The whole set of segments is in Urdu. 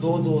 2-2,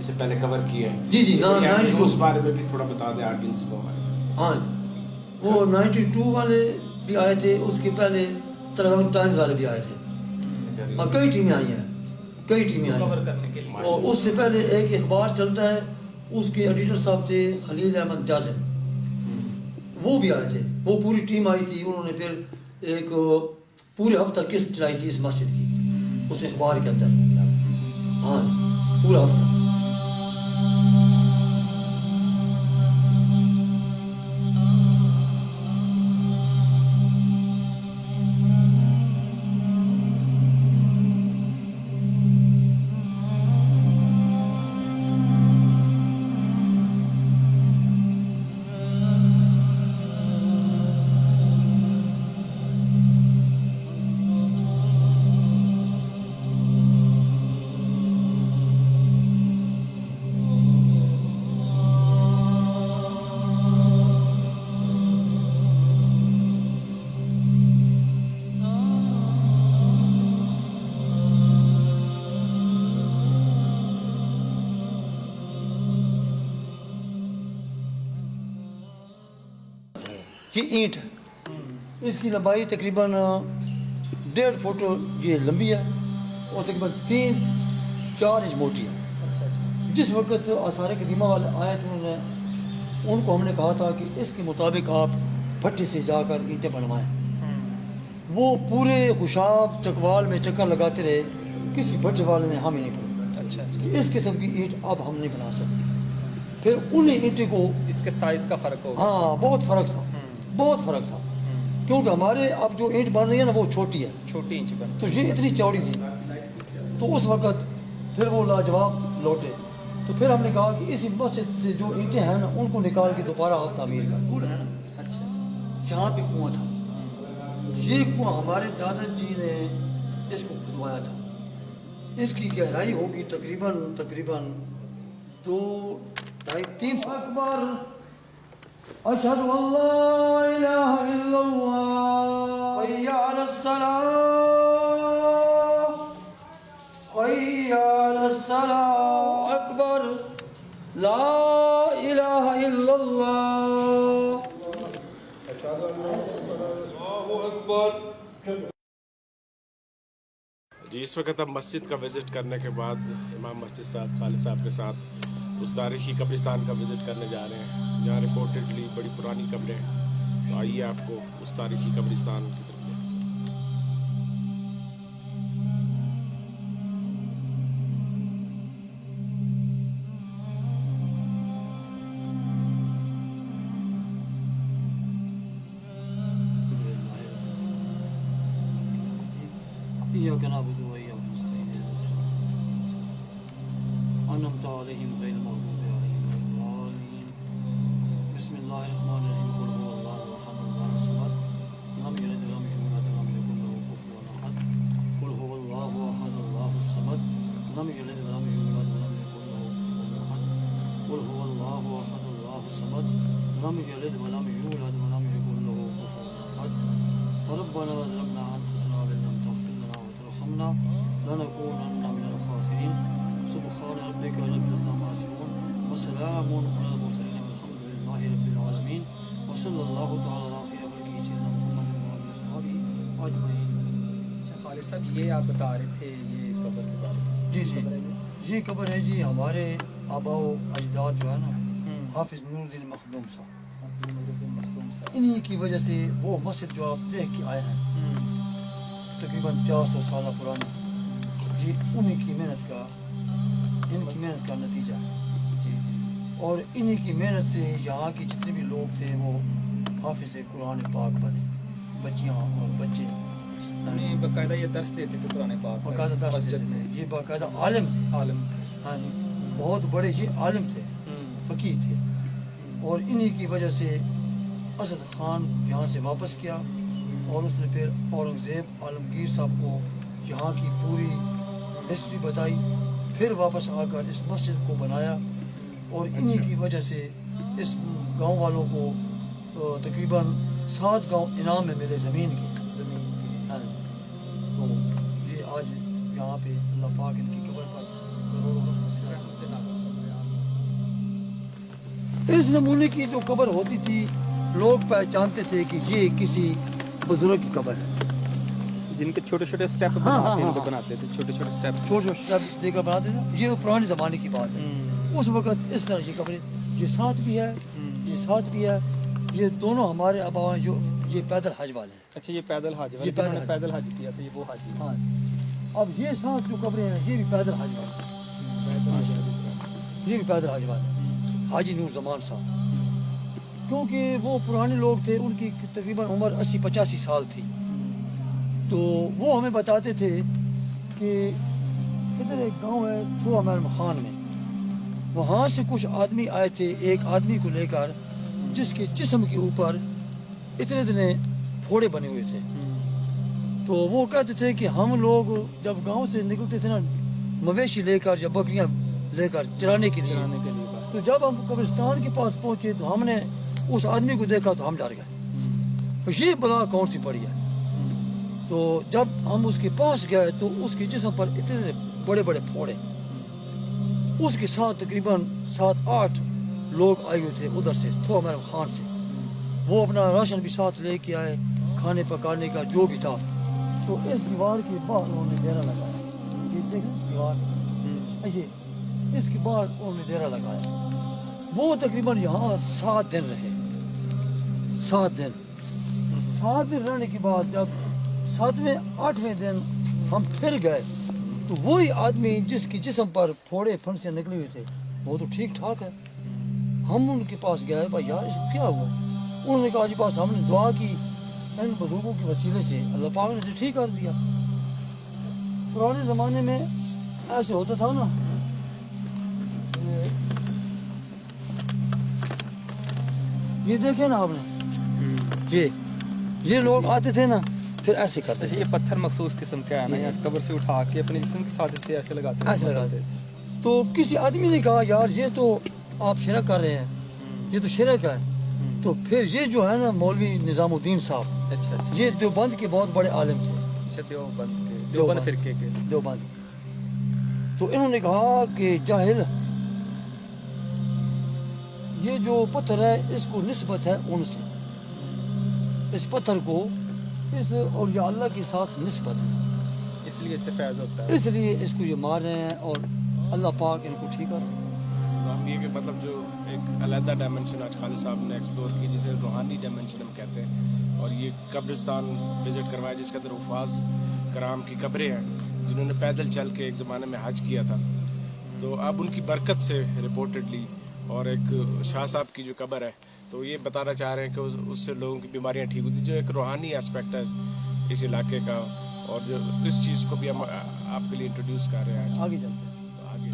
اسے پہلے کور کیا ہے. جی جی اس بارے میں بھی تھوڑا بتا دیں آڈینس کو ہمارے. ہاں وہ 92 والے بھی آئے تھے, اس کے پہلے ترغم ٹائمز والے بھی آئے تھے. اور کئی ٹیمیں آئی ہیں, کئی ٹیمیں آئی ہیں. اور اس سے پہلے ایک اخبار چلتا ہے, اس کے ایڈیٹر صاحب تھے خلیل احمد جازم, وہ بھی آئے تھے. وہ پوری ٹیم آئی تھی. انہوں نے پھر ایک پورے ہفتہ قسط چلائی تھی اس مسجد کی, اس اخبار کے اندر. ہاں پورا ہفتہ. یہ اینٹ ہے, اس کی لمبائی تقریباً 1.5 فٹ یہ لمبی ہے اور تقریباً 3-4 انچ موٹی ہے. جس وقت آثار قدیمہ والے آئے تو انہوں نے ان کو ہم نے کہا تھا کہ اس کے مطابق آپ بھٹی سے جا کر اینٹیں بنوائیں. وہ پورے خوشاب چکوال میں چکر لگاتے رہے, کسی بھٹی والے نے ہم ہی نہیں پڑی کہ اس قسم کی اینٹ اب ہم نہیں بنا سکتے. پھر انہیں اینٹیں کو اس کے سائز کا فرق ہوگا. ہاں بہت فرق تھا, بہت فرق تھا, کیونکہ ہمارے اب جو اینٹ بن رہی ہے نا وہ چھوٹی ہے, چھوٹی انچ بن, تو یہ اتنی چوڑی تھی. تو اس وقت پھر وہ لاجواب لوٹے. تو پھر ہم نے کہا کہ اسی مسجد سے جو اینٹیں ہیں نا ان کو نکال کے دوبارہ آپ تعمیر کر. یہاں پہ کنواں تھا, یہ کنواں ہمارے دادا جی نے اس کو کھدوایا تھا. اس کی گہرائی ہوگی تقریباً 2-2.5-3 فٹ. اکبر اشہد ان لا الہ الا اللہ حی علی الصلاۃ حی علی الصلاۃ اکبر لا الہ الا اللہ. جی اس وقت ہم مسجد کا وزٹ کرنے کے بعد امام مسجد صاحب خالد صاحب کے ساتھ اس تاریخی قبرستان کا وزٹ کرنے جا رہے ہیں, جہاں رپورٹڈلی بڑی پرانی قبریں ہیں. تو آئیے آپ کو اس تاریخی قبرستان کی طرف لے چلتے ہیں. إياك نعبد وإياك نستعين أنعمت عليهم غير المغضوب عليهم ولا الضالين. بسم الله الرحمن الرحيم. قل هو الله أحد الله الصمد لم يلد ولم يولد ولم يكن له كفوا أحد. قل هو الله أحد الله الصمد لم يلد ولم يولد ولم يكن له كفوا أحد. قل هو الله أحد الله الصمد لم يلد ولم يولد ولم يكن له كفوا أحد. ربنا ظلمنا أنفسنا وإن لم تغفر لنا وترحمنا لنكونن من الخاسرين. سبحان ربك رب العزة عما يصفون وسلام على المرسلين والحمد لله رب العالمين وصلى الله تعالى على خير خلقه سيدنا محمد وآله وصحبه أجمعين. خالد صاحب یہ آپ بتا رہے تھے یہ قبر کے بارے میں. جی جی یہ قبر ہے جی ہمارے آباء و اجداد جو ہے نا حافظ نور الدین مخدوم صاحب, انہی کی وجہ سے وہ مسجد جو آپ دیکھ کے آئے ہیں تقریباً 400 سالہ پرانی, یہ انہی کی محنت کا نتیجہ ہے. اور انہی کی محنت سے یہاں کے جتنے بھی لوگ تھے وہ حافظ قرآن پاک بنے, بچیاں اور بچے. باقاعدہ یہ درس دیتے تھے قرآن پاک, باقاعدہ درس دیتے تھے. یہ باقاعدہ عالم تھے, ہاں جی بہت بڑے یہ عالم تھے, فقیہ تھے. اور انہی کی وجہ سے اسد خان یہاں سے واپس کیا اور اس نے پھر اورنگزیب عالمگیر صاحب کو یہاں کی پوری ہسٹری بتائی, پھر واپس آ کر اس مسجد کو بنایا. اور انہی کی وجہ سے اس گاؤں والوں کو تقریباً 7 گاؤں انعام میں ملے زمین کے. تو یہ آج یہاں پہ اللہ پاک ان کی قبر پر کروڑوں رحمت دے نازل فرمائے۔ اس نمونے کی جو قبر ہوتی تھی لوگ پہچانتے تھے کہ یہ کسی بزرگ کی قبر ہے، جن کے چھوٹے چھوٹے اسٹیپ بناتے تھے، چھوٹے چھوٹے اسٹیپ چھوٹے چھوٹے اسٹیپ دے کر بناتے تھے۔ یہ پرانے زمانے کی بات ہے، اس وقت اس طرح کی قبریں، یہ ساتھ بھی ہے، یہ ساتھ بھی ہے، یہ دونوں ہمارے آبا جو یہ پیدل حج والے ہیں۔ اچھا یہ پیدل حج یہ پیدل حج کیا تھا، یہ وہ حج ہاں، اب یہ ساتھ جو قبریں ہیں یہ بھی پیدل حج والے ہیں، یہ بھی پیدل حج والے ہیں، حاجی نور زمان صاحب، کیونکہ وہ پرانے لوگ تھے، ان کی تقریباً عمر 80-85 سال تھی، تو وہ ہمیں بتاتے تھے کہ ادھر ایک گاؤں ہے تھو امیر خان میں، وہاں سے کچھ آدمی آئے تھے ایک آدمی کو لے کر جس کے جسم کے اوپر اتنے اتنے پھوڑے بنے ہوئے تھے، تو وہ کہتے تھے کہ ہم لوگ جب گاؤں سے نکلتے تھے نا مویشی لے کر یا بکریاں لے کر چرانے کے لیے، تو جب ہم قبرستان کے پاس پہنچے تو ہم نے اس آدمی کو دیکھا تو ہم ڈر گئے، یہ بلا کون سی پڑی ہے، تو جب ہم اس کے پاس گئے تو اس کے جسم پر اتنے بڑے بڑے پھوڑے، اس کے ساتھ تقریباً 7-8 لوگ آئے ہوئے تھے ادھر سے تھو امیر خان سے، وہ اپنا راشن بھی ساتھ لے کے آئے، کھانے پکانے کا جو بھی تھا، تو اس دیوار کے باہر انہوں نے ڈیرا لگایا، یہ دیکھ دیوار یہ اس کے باہر انہوں نے ڈیرا لگایا، وہ تقریباً یہاں 7 دن رہے، 7 دن رہنے کے بعد جب 7ویں 8ویں دن ہم پھر گئے تو وہی آدمی جس کی جسم پر پھوڑے پھنسے نکلے ہوئے تھے وہ تو ٹھیک ٹھاک ہے، ہم ان کے پاس گئے بھائی یار اس کو کیا ہوا، انہوں نے کہا جی بس ہم نے دعا کی ان بزرگوں کے وسیلے سے اللہ پاک نے اسے ٹھیک کر دیا۔ پرانے زمانے میں ایسے ہوتا تھا نا، یہ دیکھیں نا آپ نے، یہ لوگ آتے تھے نا پھر ایسے کرتے تھے، یہ پتھر مخصوص قسم کا ہے نا، یہاں قبر سے اٹھا کے اپنے جسم کے ساتھ اسے ایسے لگاتے تو کسی آدمی نے کہا یار یہ تو آپ شرک کر رہے ہیں، یہ تو شرک ہے، تو پھر یہ جو ہے نا مولوی نظام الدین صاحب، اچھا یہ دیوبند کے بہت بڑے عالم تھے، دیوبند فرقے کے دیوبند، تو انہوں نے کہا کہ جاہل یہ جو پتھر ہے اس کو نسبت ہے ان سے، اس پتھر کو اس اولیاء اللہ کے ساتھ نسبت ہے، اس لیے اس سے فیض ہوتا ہے، اس لیے اس کو یہ مار رہے ہیں اور اللہ پاک ان کو ٹھیک کر رہے ہیں۔ ہم یہ کہ مطلب جو ایک علیحدہ ڈائمنشن آج خالد صاحب نے ایکسپلور کی جسے روحانی ڈائمنشن ہم کہتے ہیں، اور یہ قبرستان وزٹ کروایا جس کے اندر حفاظ کرام کی قبریں ہیں جنہوں نے پیدل چل کے ایک زمانے میں حج کیا تھا، تو اب ان کی برکت سے رپورٹڈلی، اور ایک شاہ صاحب کی جو قبر ہے تو یہ بتانا چاہ رہے ہیں کہ اس سے لوگوں کی بیماریاں ٹھیک ہوتی، جو ایک روحانی اسپیکٹ ہے اس علاقے کا، اور جو اس چیز کو بھی ہم آپ کے لیے انٹروڈیوس کر رہے ہیں آگے چلتے ہیں، آگے۔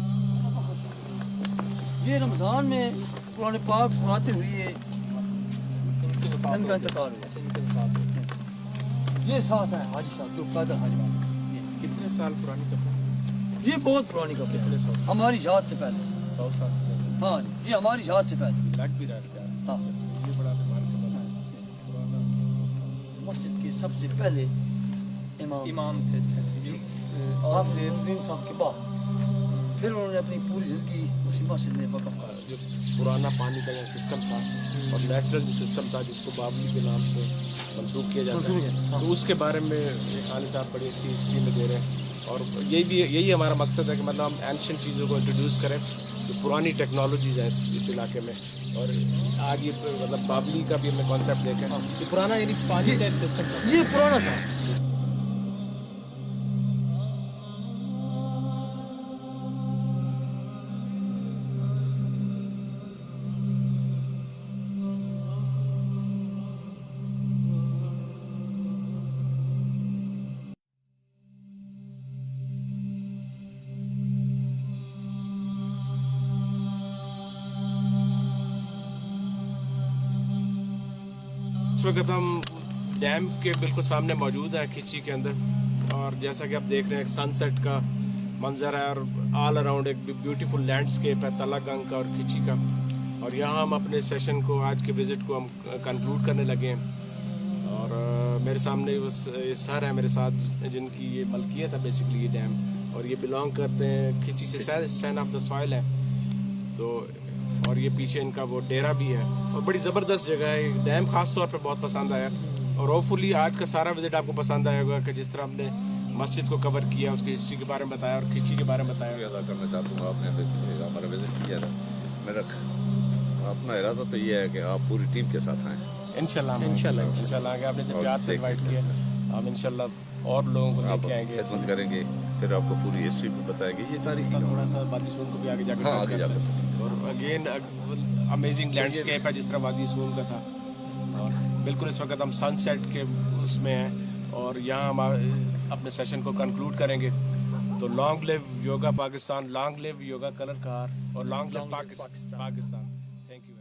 یہ رمضان میں قرآن پاک سناتے ہوئے ان کا انتقال ہوا، یہ ساتھ ہے حاجی صاحب جو پیدل حج والے، کتنے سال پرانی قبر؟ یہ بہت پرانی قبر ہے، ہماری یاد سے پہلے، 100 سال ہاں یہ ہماری یاد سے پہلے، لگ بھی رہا ہے اس کا، ہاں یہ بڑا بیمار قبر ہے، پرانا مسجد کے سب سے پہلے امام تھے، حافظ الدین صاحب کے بعد پھر انہوں نے اپنی پوری زندگی اسی مسجد میں وقف کر دی۔ جو پرانا پانی کا جو سسٹم تھا اور نیچرل جو سسٹم تھا جس کو بابلی کے نام سے منسوخ کیا جاتا ہے، تو اس کے بارے میں خالد صاحب بڑی اچھی ہسٹری میں دے رہے ہیں، اور یہی ہمارا مقصد ہے کہ مطلب ہم اینشنٹ چیزوں کو انٹروڈیوس کریں جو پرانی ٹیکنالوجیز ہیں اس علاقے میں، اور آج یہ مطلب بابلی کا بھی ہم نے کانسیپٹ دیکھا ہے، یہ پرانا یعنی پانی کا ایک سسٹم تھا، یہ پرانا تھا۔ اس وقت ہم ڈیم کے بالکل سامنے موجود ہیں کھچی کے اندر، اور جیسا کہ آپ دیکھ رہے ہیں ایک سن سیٹ کا منظر ہے، اور آل اراؤنڈ ایک بیوٹیفل لینڈسکیپ ہے تلہ گنگ کا اور کھچی کا، اور یہاں ہم اپنے سیشن کو آج کے وزٹ کو ہم کنکلوڈ کرنے لگے ہیں، اور میرے سامنے یہ سر ہے میرے ساتھ جن کی یہ ملکیت ہے بیسیکلی یہ ڈیم، اور یہ بلانگ کرتے ہیں کھچی سے، سین آف دا سوائل ہے تو، اور یہ پیچھے ان کا وہ ڈیرا بھی ہے اور بڑی زبردست جگہ ہے. یہ ڈیم خاص طور پہ بہت پسند آیا اور ہوپ فلی آج کا سارا وزٹ آپ کو پسند آئے گا کہ جس طرح ہم نے مسجد کو کور کیا، اس کی ہسٹری کے بارے میں بتایا اور کھچی کے بارے میں بتایا. ادا کرنا چاہتا ہوں، آپ نے ہمارا وزٹ کیا تھا، میرا اپنا ارادہ تو یہ ہے کہ آپ پوری ٹیم کے ساتھ آئیں. انشاءاللہ آگے آپ نے جب پیار سے انوائٹ کیا، ہم انشاءاللہ اور لوگوں کو لے آپ کے آئیں گے. خدمت کریں گے، پھر آپ کو پوری ہسٹری بھی بتائیں گے. یہ تاریخی تھوڑا سا وادی سون کو بھی آگے جا کے ہاں، ٹچ آگے جا کرتے کر. ہیں. اور اگین امیزنگ لینڈسکیپ ہے جس طرح وادی سون کا تھا. اور بالکل اس وقت ہم سن سیٹ کے اس میں ہیں اور یہاں ہم اپنے سیشن کو کنکلوڈ کریں گے. تو long live yoga Pakistan, long live yoga Kallar Kahar, اور long live Pakistan. Thank you.